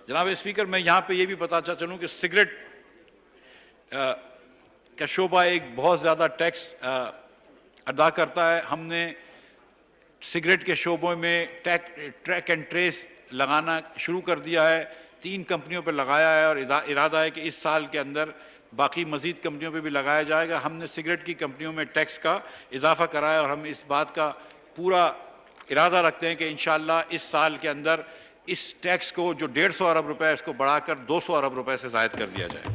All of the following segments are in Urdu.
جناب اسپیکر، میں یہاں پہ یہ بھی بتاتا چلوں کہ سگریٹ کا شعبہ ایک بہت زیادہ ٹیکس ادا کرتا ہے۔ ہم نے سگریٹ کے شعبوں میں ٹریک اینڈ ٹریس لگانا شروع کر دیا ہے، 3 کمپنیوں پہ لگایا ہے اور ارادہ ہے کہ اس سال کے اندر باقی مزید کمپنیوں پہ بھی لگایا جائے گا۔ ہم نے سگریٹ کی کمپنیوں میں ٹیکس کا اضافہ کرایا اور ہم اس بات کا پورا ارادہ رکھتے ہیں کہ انشاءاللہ اس سال کے اندر اس ٹیکس کو جو 150 ارب روپے ہے اس کو بڑھا کر 200 ارب روپے سے زائد کر دیا جائے۔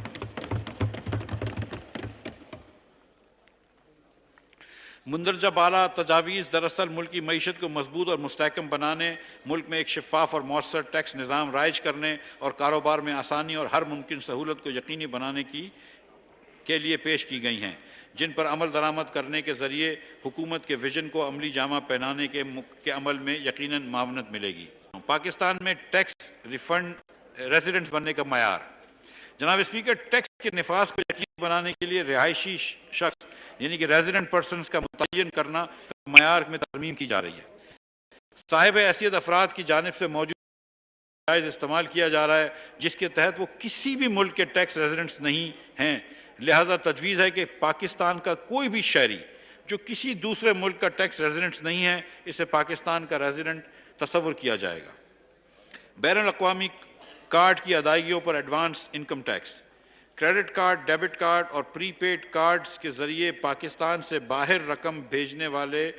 مندرجہ بالا تجاویز دراصل ملک کی معیشت کو مضبوط اور مستحکم بنانے، ملک میں ایک شفاف اور مؤثر ٹیکس نظام رائج کرنے اور کاروبار میں آسانی اور ہر ممکن سہولت کو یقینی بنانے کے لیے پیش کی گئی ہیں، جن پر عمل درآمد کرنے کے ذریعے حکومت کے ویژن کو عملی جامہ پہنانے کے عمل میں یقیناً معاونت ملے گی۔ پاکستان میں ٹیکس ریفنڈ ریزیڈنٹس بننے کا معیار۔ جناب اسپیکر، ٹیکس کے نفاذ کو یقینی بنانے کے لیے رہائشی شخص یعنی کہ ریزیڈنٹ پرسنز کا متعین کرنا معیار میں ترمیم کی جا رہی ہے۔ صاحب حیثیت افراد کی جانب سے موجود جائز استعمال کیا جا رہا ہے جس کے تحت وہ کسی بھی ملک کے ٹیکس ریزیڈنٹس نہیں ہیں، لہذا تجویز ہے کہ پاکستان کا کوئی بھی شہری جو کسی دوسرے ملک کا ٹیکس ریزیڈنٹس نہیں ہے اسے پاکستان کا ریزیڈنٹ تصور کیا جائے گا۔ بین الاقوامی کارڈ کی ادائیگیوں پر advance income tax. Credit card, debit card اور پری پیڈ کارڈز کے ذریعے پاکستان سے باہر رقم بھیجنے والے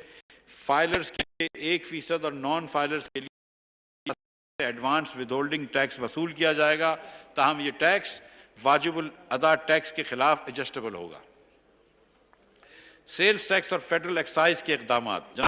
فائلرز کے لیے 1% اور نان فائلرز کے لیے ایڈوانس ود ہولڈنگ ٹیکس وصول کیا جائے گا، تاہم یہ ٹیکس واجب الادا ٹیکس کے خلاف ایڈجسٹیبل ہوگا۔ سیلز ٹیکس اور فیڈرل ایکسائز کے اقدامات۔